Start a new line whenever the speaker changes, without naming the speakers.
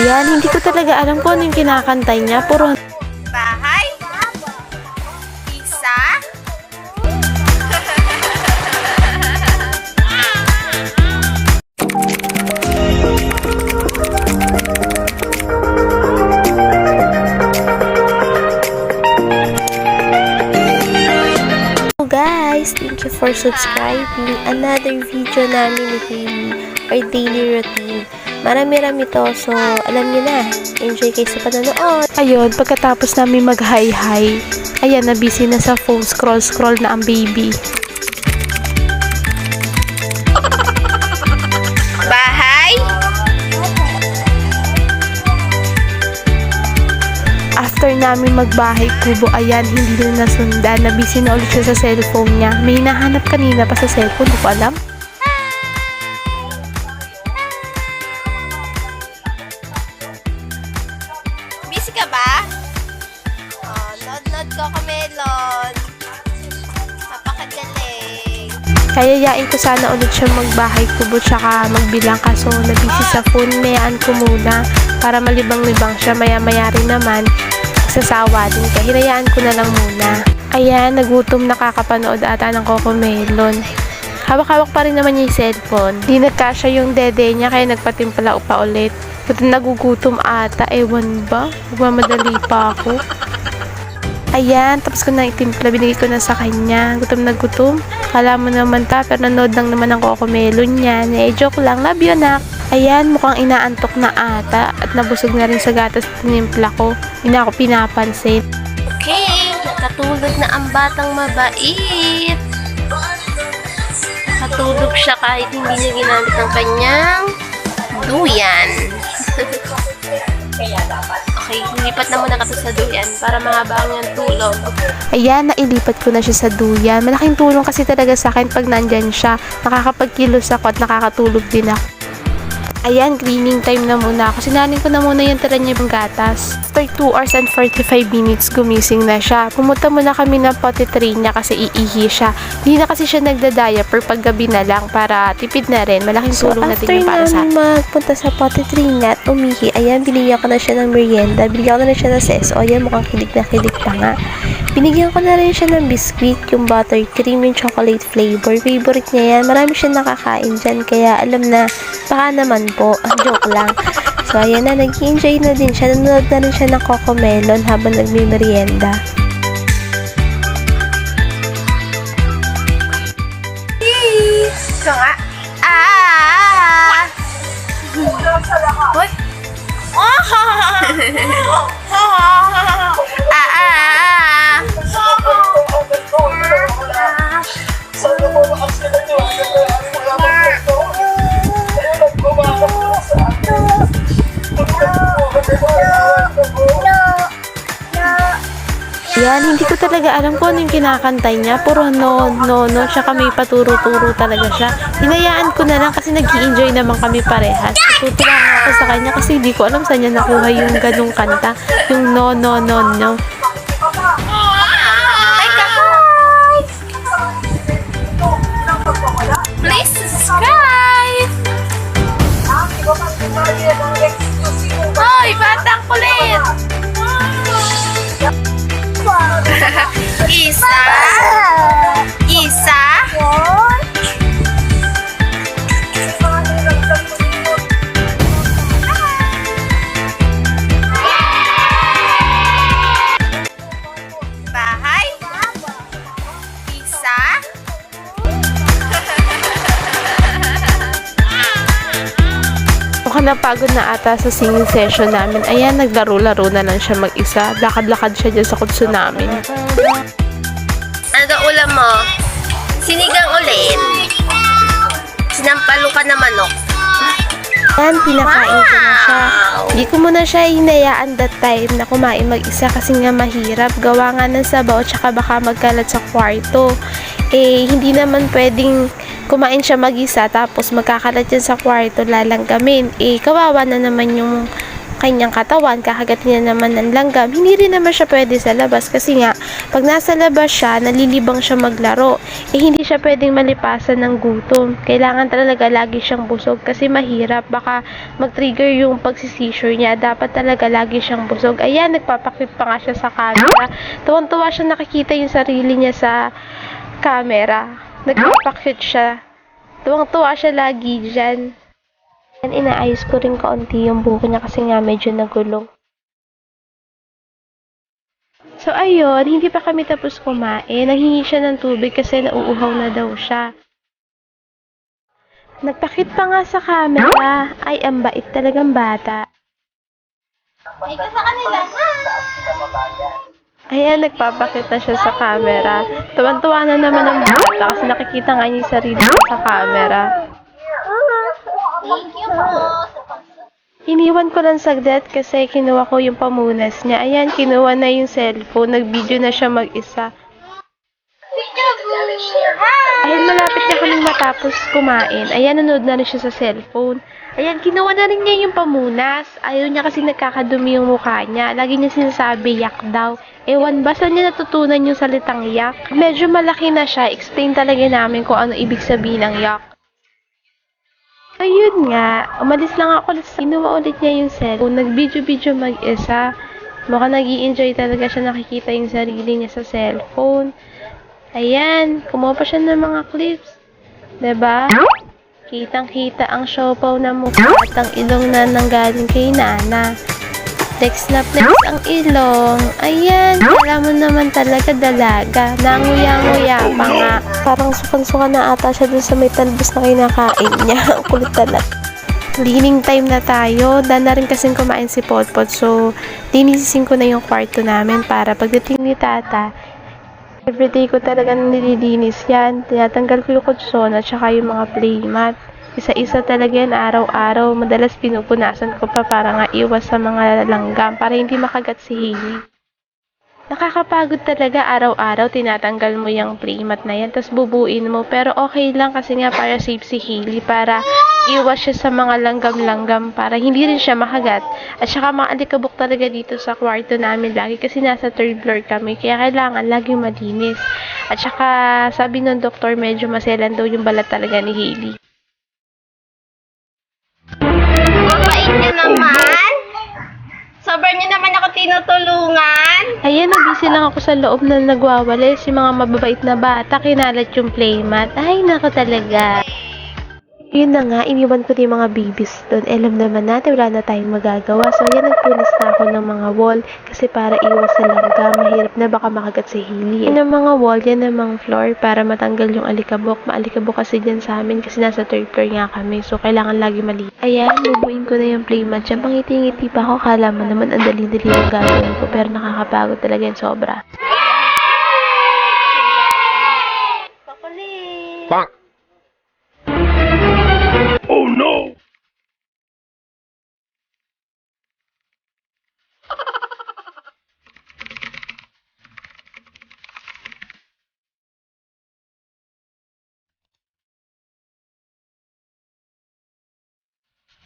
Yan, hindi ko talaga alam kung ano yung kinakantay niya. Puro
Bahay? Isa?
Hello guys! Thank you for subscribing. Another video namin ni Hailey, our daily routine. Marami-rami to, so alam niyo na. Enjoy kayo sa panonood. Ayun, pagkatapos namin mag-hi-hi, ayan, na busy na sa phone, scroll na ang baby.
Bahay?
After namin magbahay kubo, ayan, hindi na nasundan. Na busy na ulit siya sa cellphone niya. May hinahanap kanina pa sa cellphone, hindi ko alam.
Busy ka ba? Oh, nod ko kamelon. Napakagaling.
Kayayain ko sana ulit siya magbahay kubo tsaka magbilang, kaso nabisi sa phone. Mayaan ko muna para malibang-libang siya. Maya-maya rin naman sasawa din, kaya hinayaan ko na lang muna. Ayan, nagutom, nakakapanood ata ng Cocomelon. Hawak-hawak pa rin naman niya yung cellphone. Di nagkasya yung dede niya, kaya nagpatimpla pa ulit. Buti nagugutom ata, ewan ba? Magmamadali pa ako. Ayan, tapos ko na itimpla, binigay ko na sa kanya. Gutom na gutom. Kala mo naman pero nanood lang naman ng Cocomelon niya. Joke lang, love you anak. Ayan, mukhang inaantok na ata at nabusog na rin sa gatas na tinimpla ko. Hindi na ako pinapansin.
Okay, nakatulog na ang batang mabait. Nakatulog siya kahit hindi niya ginamit ang kanyang duyan. Okay, lipat na muna ka sa duyan para mahaba ang iyong tulog.
Ayan, nailipat ko na siya sa duyan. Malaking tulong kasi talaga sa akin pag nandyan siya. Nakakapagkilos ako at nakakatulog din ako. Ayan, cleaning time na muna ako. Sinanin ko na muna yung tira niya yung gatas. After 2 hours and 45 minutes, gumising na siya. Pumunta muna kami ng potty tray niya kasi iihi siya. Hindi na kasi siya nagda-diaper pag gabi na lang para tipid na rin. Malaking tulong na din yung para sa atin. Magpunta sa potty tray niya at umihi, ayan, binigyan ko na siya ng merienda. Binigyan ko na siya ng seso. Ayan, mukhang kilig na kilig pa nga. Binigyan ko na rin siya ng biscuit, yung buttercream, yung chocolate flavor. Favorite niya yan. Marami siya nakakain dyan, kaya alam na, baka naman po, joke lang. So, ayan na, nag-enjoy na din siya. Nanonood na rin siya ng Cocomelon habang nagme-merienda.
Ito nga. Ah! Hoy!
Yan, hindi ko talaga alam kung ano yung kinakantay niya. Puro no, tsaka may paturo-turo talaga siya. Hinayaan ko na lang kasi nag-i-enjoy naman kami parehas. Tutuwa nga ako sa kanya kasi hindi ko alam saan niya nakuha yung ganung kanta. Yung no.
Hi, guys! Please subscribe! Hoy, batang kulit! Isa. Bahay? Isa.
Mukhang napagod na ata sa singing session namin. Ayan, naglaro-laro na lang siya mag-isa. Lakad-lakad siya dyan sa kutso namin.
Ano daw ulam mo? Sinigang ulit. Sinampalo ka na manok.
Ayan, pinakain ko na siya. Hindi ko muna siya hinayaan that time na kumain mag-isa kasi nga mahirap. Gawa nga ng sabaw tsaka baka magkalat sa kwarto. Hindi naman pwedeng kumain siya mag-isa tapos magkakalat yan sa kwarto, lalanggamin. Kawawa na naman yung kanyang katawan, kakagatin niya naman ng langgam, hindi rin naman siya pwede sa labas kasi nga, pag nasa labas siya, nalilibang siya maglaro. Hindi siya pwedeng malipasan ng gutom. Kailangan talaga lagi siyang busog kasi mahirap, baka mag-trigger yung pagsisisure niya. Dapat talaga lagi siyang busog. Ayan, nagpapakit pa nga siya sa camera. Tuwang-tuwa siya nakikita yung sarili niya sa camera. Nagpapakit siya. Tuwang-tuwa siya lagi dyan. Inaayos ko rin kaunti yung buko niya kasi nga medyo nagulong. So ayun, hindi pa kami tapos kumain. Nanghingi siya ng tubig kasi nauuhaw na daw siya. Nagpakit pa nga sa camera. Ay, ang bait talagang bata.
Ay, ka sa kanila.
Ayan, nagpapakit na siya sa camera. Tuwan-tuwa na naman ang bata kasi nakikita nga niya yung sarili niya sa camera.
Thank you po.
Iniwan ko lang saglit kasi kinuha ko yung pamunas niya. Ayan, kinuha na yung cellphone. Nag-video na siya mag-isa. Ayan, malapit na kaming matapos kumain. Ayan, nanood na rin siya sa cellphone. Ayan, kinuha na rin niya yung pamunas. Ayaw niya kasi nagkakadumi yung mukha niya. Lagi niya sinasabi, yak daw. Ewan ba, saan niya natutunan yung salitang yak? Medyo malaki na siya. Explain talaga namin kung ano ibig sabihin ng yak. Ayun nga, umalis lang ako. Kinuha ulit niya yung cellphone. Nag-video-video mag-isa. Mukhang nag-i-enjoy talaga siya nakikita yung sarili niya sa cellphone. Ayan, kumuha pa siya ng mga clips. Diba? Kitang-kita ang siopaw na mukha at ang ilong na nanggaling kay Nana. Flex na flex ang ilong. Ayan, alam mo naman talaga dalaga. Nanguya-nguya pa nga. Parang sukan-sukan na ata siya dun sa may talbos na kinakain niya. Ang kulit talaga. Cleaning time na tayo. Dahil na rin kasing kumain si Potpot. So, linisin ko na yung kwarto namin para pagdating ni Tata, everyday ko talaga nililinis yan. Tinatanggal ko yung kutson at saka yung mga playmat. Isa-isa talaga yan araw-araw. Madalas pinupunasan ko pa para nga iwas sa mga langgam para hindi makagat si Hailey. Nakakapagod talaga araw-araw. Tinatanggal mo yung playmat na yan tapos bubuin mo. Pero okay lang kasi nga para safe si Hailey para iwas siya sa mga langgam-langgam para hindi rin siya makagat. At saka mga alikabok talaga dito sa kwarto namin lagi kasi nasa third floor kami. Kaya kailangan laging malinis. At saka sabi ng doktor medyo maselan daw yung balat talaga ni Hailey.
Mabait niyo naman. Sobrang niyo naman ako tinutulungan.
Ayan, busy lang ako sa loob na nagwawalis. Yung mga mababait na bata, kinalat yung playmat. Ay, nako talaga. Yun na nga, iniwan ko din yung mga babies doon. Alam naman natin, wala na tayong magagawa. So, yan, nagpunas na ako ng mga wall. Kasi para iwas sa langga, mahirap na baka makagat si Hailey. Yan ang mga wall, yan ang mga floor para matanggal yung alikabok. Maalikabok kasi dyan sa amin kasi nasa third floor nga kami. So, kailangan lagi malinis. Ayan, bubuin ko na yung playmat. Diyan, pangiti-ngiti pa ako. Kala mo naman ang dali-dali yung gagawin ko. Pero nakakapagod talaga yung sobra.
Pakulit.
Bonk. Oh no!